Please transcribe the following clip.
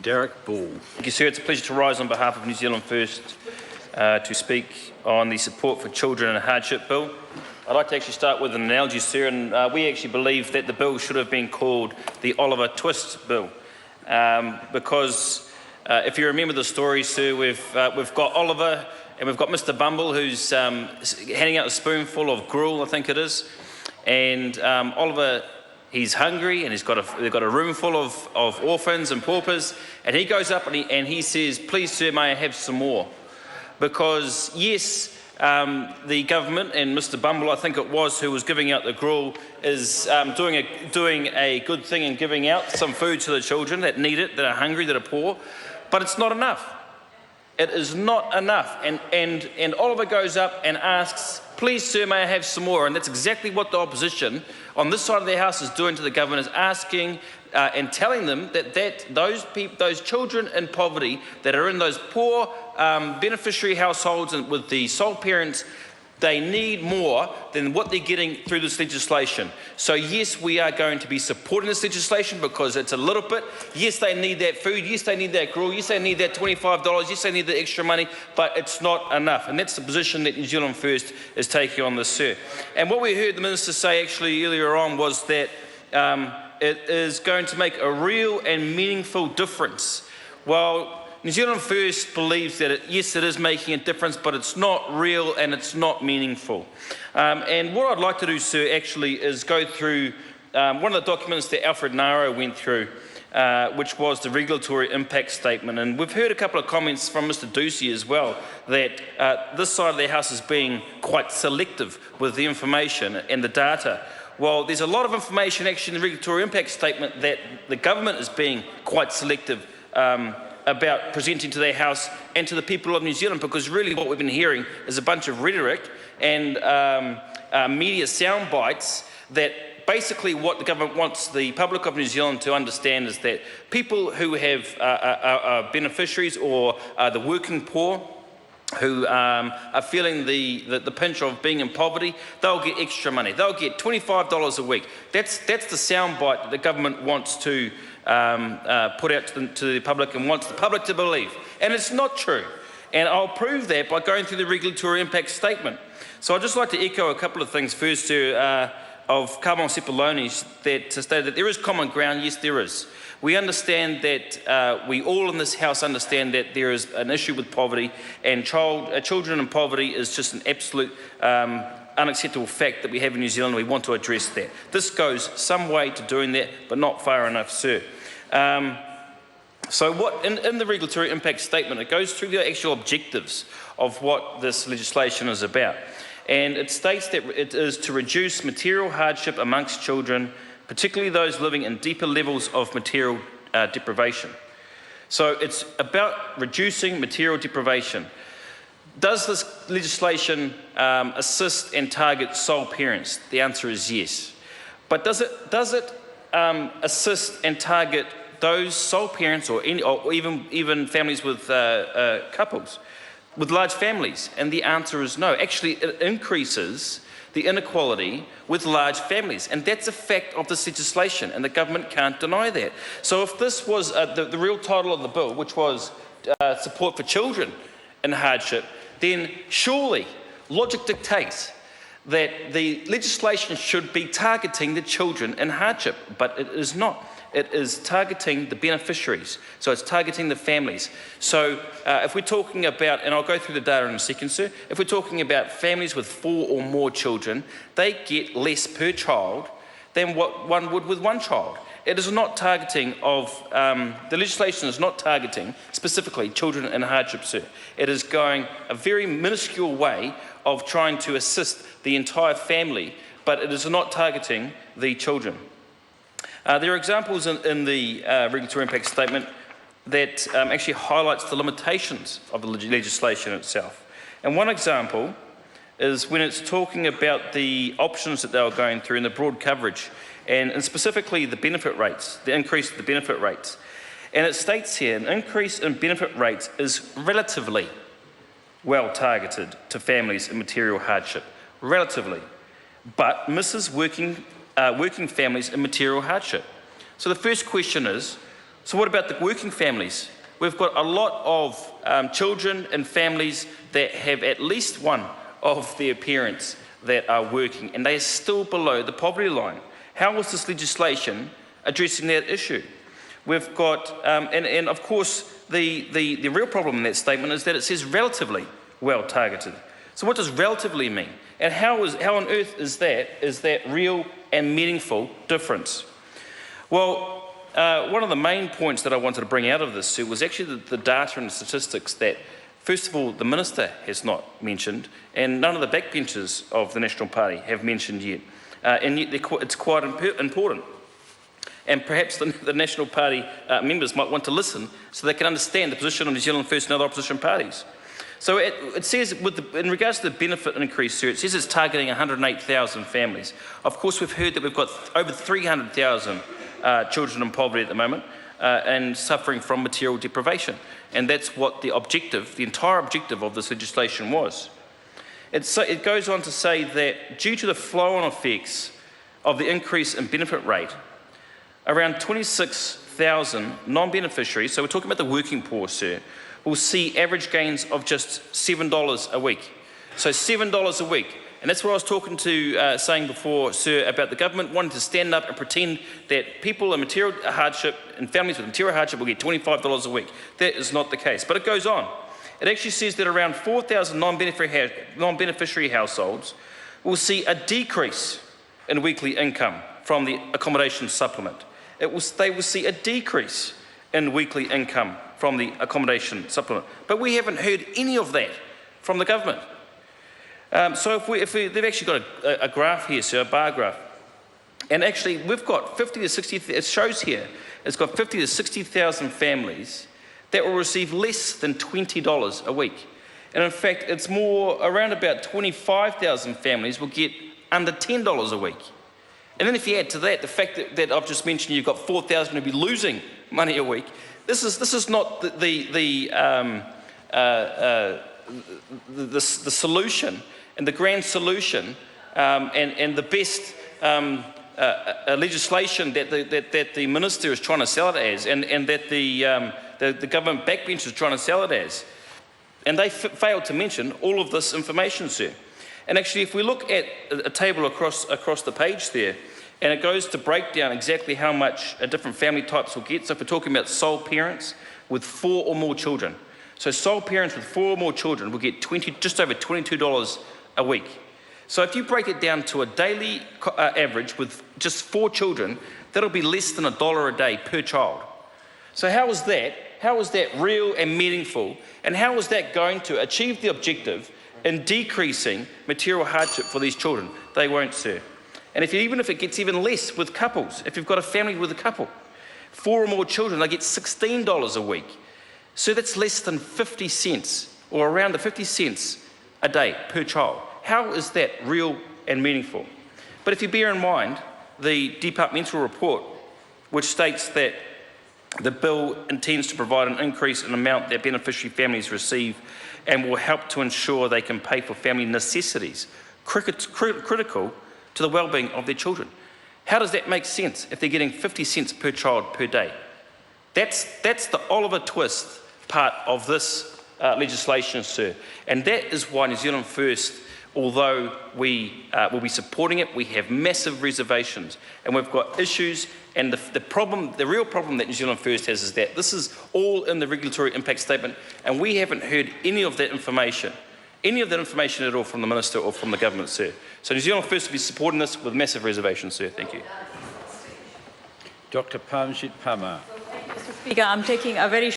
Derek Ball. Thank you, sir. It's a pleasure to rise on behalf of New Zealand First to speak on the support for children and hardship bill. I'd like to actually start with an analogy, sir, and we actually believe that the bill should have been called the Oliver Twist bill, because if you remember the story, sir, we've got Oliver and we've got Mr. Bumble, who's handing out a spoonful of gruel, I think it is, and Oliver, he's hungry and they've got a room full of orphans and paupers, and he goes up and he says, "Please, sir, may I have some more?" Because yes, the government and Mr. Bumble, I think it was, who was giving out the gruel, is doing a good thing and giving out some food to the children that need it, that are hungry, that are poor, but it's not enough. It is not enough. And Oliver goes up and asks, "Please, sir, may I have some more?" And that's exactly what the opposition on this side of their house is doing to the government, is asking and telling them that those children in poverty that are in those poor beneficiary households and with the sole parents, they need more than what they're getting through this legislation. So yes, we are going to be supporting this legislation because it's a little bit. Yes, they need that food. Yes, they need that gruel. Yes, they need that $25. Yes, they need the extra money, but it's not enough. And that's the position that New Zealand First is taking on this, sir. And what we heard the Minister say actually earlier on was that it is going to make a real and meaningful difference. Well, New Zealand First believes that yes, it is making a difference, but it's not real and it's not meaningful. And what I'd like to do, sir, actually is go through one of the documents that Alfred Naro went through, which was the regulatory impact statement. And we've heard a couple of comments from Mr. Ducey as well, that this side of the House is being quite selective with the information and the data. Well, there's a lot of information actually in the regulatory impact statement that the government is being quite selective about presenting to their House and to the people of New Zealand, because really what we've been hearing is a bunch of rhetoric and media sound bites that basically what the government wants the public of New Zealand to understand is that people who have are beneficiaries or the working poor who are feeling the pinch of being in poverty, they'll get extra money. They'll get $25 a week. That's the soundbite that the government wants to put out to the public and wants the public to believe. And it's not true. And I'll prove that by going through the regulatory impact statement. So I'd just like to echo a couple of things first of Carmel Sepuloni's that stated that there is common ground. Yes, there is. We understand that we all in this House understand that there is an issue with poverty, and children in poverty is just an absolute unacceptable fact that we have in New Zealand. We want to address that. This goes some way to doing that, but not far enough, sir. So what in the regulatory impact statement, it goes through the actual objectives of what this legislation is about. And it states that it is to reduce material hardship amongst children, particularly those living in deeper levels of material deprivation. So it's about reducing material deprivation. Does this legislation assist and target sole parents? The answer is yes. But does it assist and target those sole parents or even families with couples with large families? And the answer is no. Actually, it increases the inequality with large families, and that's a fact of this legislation, and the government can't deny that. So if this was the real title of the bill, which was support for children in hardship, then surely logic dictates that the legislation should be targeting the children in hardship, but it is not. It is targeting the beneficiaries, so it's targeting the families. So if we're talking about, and I'll go through the data in a second, sir, if we're talking about families with 4 or more children, they get less per child than what one would with 1 child. It is not targeting the legislation is not targeting specifically children in hardship, sir. It is going a very minuscule way of trying to assist the entire family, but it is not targeting the children. There are examples in the regulatory impact statement that actually highlights the limitations of the legislation itself. And one example is when it's talking about the options that they were going through and the broad coverage, and specifically the benefit rates, the increase of the benefit rates. And it states here, an increase in benefit rates is relatively well targeted to families in material hardship, relatively, but misses working families in material hardship. So the first question is, So what about the working families? We've got a lot of children and families that have at least one of their parents that are working, and they are still below the poverty line. How is this legislation addressing that issue? We've got, and of course, the real problem in that statement is that it says relatively well targeted. So what does relatively mean? And how on earth is that real and meaningful difference? Well, one of the main points that I wanted to bring out of this, Sue, was actually the data and statistics that, first of all, the Minister has not mentioned, and none of the backbenchers of the National Party have mentioned yet. And yet it's quite important. And perhaps the National Party members might want to listen so they can understand the position of New Zealand First and other opposition parties. So it says, in regards to the benefit increase, sir, it says it's targeting 108,000 families. Of course, we've heard that we've got over 300,000 children in poverty at the moment and suffering from material deprivation. And that's what the entire objective of this legislation was. It goes on to say that due to the flow-on effects of the increase in benefit rate, around 26,000 non-beneficiaries, so we're talking about the working poor, sir, will see average gains of just $7 a week. So $7 a week. And that's what I was saying before, sir, about the government wanting to stand up and pretend that people in material hardship and families with material hardship will get $25 a week. That is not the case. But it goes on. It actually says that around 4,000 non-beneficiary households will see a decrease in weekly income from the accommodation supplement. They will see a decrease in weekly income from the accommodation supplement. But we haven't heard any of that from the government. So they've actually got a graph here, sir, a bar graph. And actually, we've got 50 to 60, it shows here, it's got 50 to 60,000 families that will receive less than $20 a week. And in fact, it's more, around about 25,000 families will get under $10 a week. And then if you add to that the fact that I've just mentioned you've got 4,000 who'll be losing money a week, this is not the solution and the grand solution and the best legislation that the Minister is trying to sell it as and that the government backbench is trying to sell it as. And they failed to mention all of this information, sir. And actually, if we look at a table across the page there, and it goes to break down exactly how much different family types will get. So if we're talking about sole parents with 4 or more children. So sole parents with 4 or more children will get just over $22 a week. So if you break it down to a daily average with just 4 children, that'll be less than $1 a day per child. So how is that? How is that real and meaningful? And how is that going to achieve the objective in decreasing material hardship for these children? They won't, sir. And even if it gets even less with couples, if you've got a family with a couple, 4 or more children, they get $16 a week. So that's less than 50 cents, or around the 50 cents a day per child. How is that real and meaningful? But if you bear in mind the departmental report, which states that the bill intends to provide an increase in the amount that beneficiary families receive and will help to ensure they can pay for family necessities, critical to the well-being of their children. How does that make sense if they're getting 50 cents per child per day? That's the Oliver Twist part of this legislation, sir. And that is why New Zealand First, although we will be supporting it, we have massive reservations. And we've got issues, and the real problem that New Zealand First has is that this is all in the regulatory impact statement, and we haven't heard any of that information at all from the Minister or from the government, sir. So New Zealand First will be supporting this with massive reservations, sir. Thank you. Dr. Parmjit Parmar. Mr. Speaker, I'm taking a very